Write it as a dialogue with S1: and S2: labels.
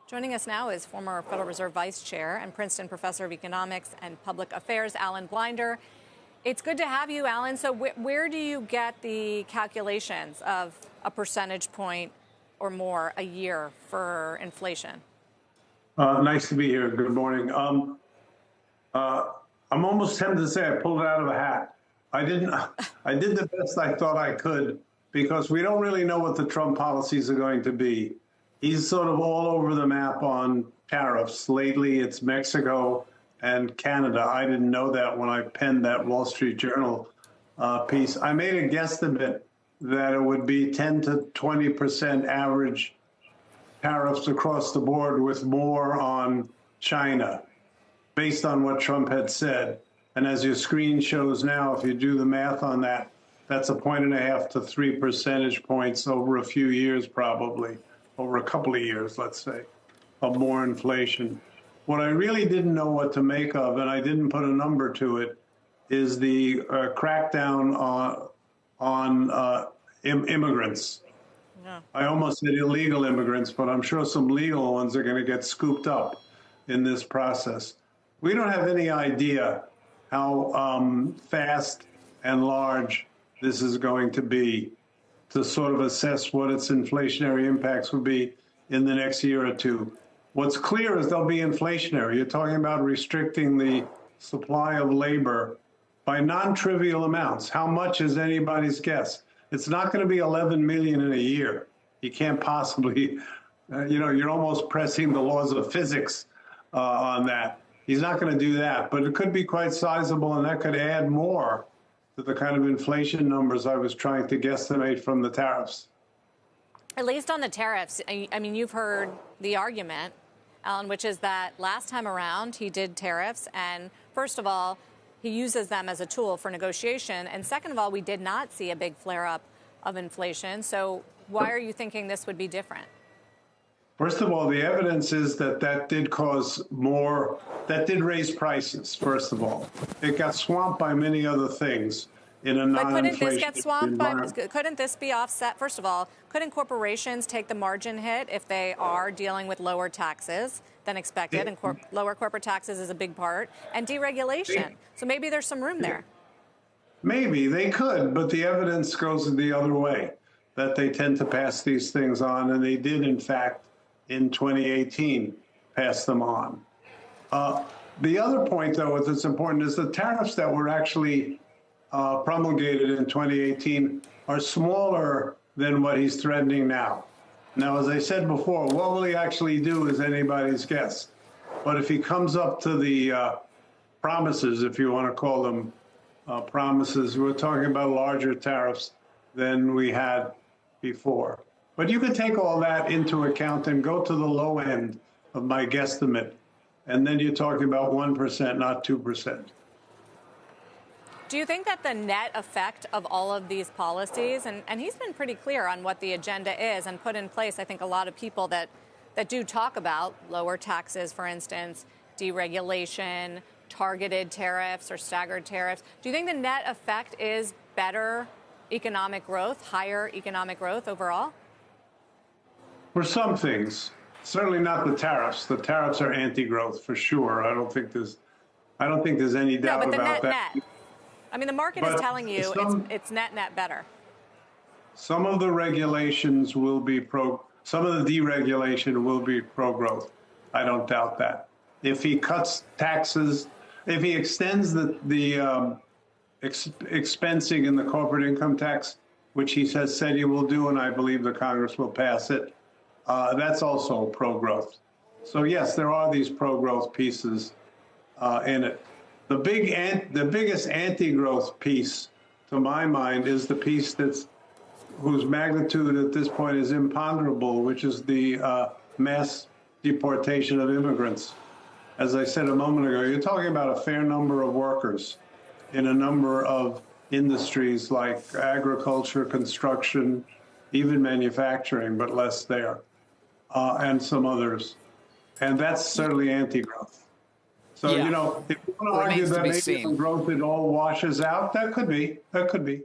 S1: Joining us now is former Federal Reserve Vice Chair and Princeton Professor of Economics and Public Affairs, Alan Blinder. It's good to have you, Alan. So where do you get the calculations of a percentage point or more a year for inflation?
S2: Nice to be here. Good morning. I'm almost tempted to say I pulled it out of a hat. I didn't. I did the best I thought I could because we don't really know what the Trump policies are going to be. He's sort of all over the map on tariffs. Lately, it's Mexico and Canada. I didn't know that when I penned that Wall Street Journal piece. I made a guesstimate that it would be 10 to 20% average tariffs across the board, with more on China, based on what Trump had said. And as your screen shows now, if you do the math on that, that's 1.5 to 3 percentage points over a few years, probably over a couple of years, let's say, of more inflation. What I really didn't know what to make of, and I didn't put a number to it, is the crackdown on immigrants. Yeah. I almost said illegal immigrants, but I'm sure some legal ones are going to get scooped up in this process. We don't have any idea how fast and large this is going to be to sort of assess what its inflationary impacts will be in the next year or two. What's clear is they'll be inflationary. You're talking about restricting the supply of labor by non-trivial amounts. How much is anybody's guess? It's not going to be 11 million in a year. You can't possibly, you're almost pressing the laws of physics on that. He's not going to do that, but it could be quite sizable, and that could add more to the kind of inflation numbers I was trying to guesstimate from the tariffs.
S1: At least on the tariffs, I mean, you've heard the argument, Alan, which is that last time around he did tariffs, and first of all, he uses them as a tool for negotiation, and second of all, we did not see a big flare-up of inflation. So why are you thinking this would be different?
S2: First of all, the evidence is that did cause more, that did raise prices, first of all. It got swamped by many other things in a non-inflation environment. But couldn't this get swamped by,
S1: couldn't this be offset? First of all, couldn't corporations take the margin hit if they are dealing with lower taxes than expected? And lower corporate taxes is a big part. And deregulation. So maybe there's some room there.
S2: Maybe they could, but the evidence goes the other way, that they tend to pass these things on, and they did, in fact, in 2018, pass them on. The other point, though, that's important is the tariffs that were actually promulgated in 2018 are smaller than what he's threatening now. Now, as I said before, what will he actually do is anybody's guess. But if he comes up to the promises, if you want to call them promises, we're talking about larger tariffs than we had before. But you could take all that into account and go to the low end of my guesstimate, and then you're talking about 1%, not 2%.
S1: Do you think that the net effect of all of these policies, and he's been pretty clear on what the agenda is and put in place, I think, a lot of people that do talk about lower taxes, for instance, deregulation, targeted tariffs or staggered tariffs. Do you think the net effect is better economic growth, higher economic growth overall?
S2: For some things, certainly not the tariffs. The tariffs are anti-growth for sure. I don't think there's any doubt about that.
S1: Net. I mean, the market is telling you it's net better.
S2: Some of the regulations will be some of the deregulation will be pro-growth. I don't doubt that. If he cuts taxes, if he extends the expensing in the corporate income tax, which he has said he will do, and I believe the Congress will pass it, that's also pro-growth. So yes, there are these pro-growth pieces in it. The biggest anti-growth piece, to my mind, is the piece whose magnitude at this point is imponderable, which is the mass deportation of immigrants. As I said a moment ago, you're talking about a fair number of workers in a number of industries like agriculture, construction, even manufacturing, but less there, and some others. And that's certainly anti-growth. So, if you want to argue that maybe some growth, it all washes out, that could be.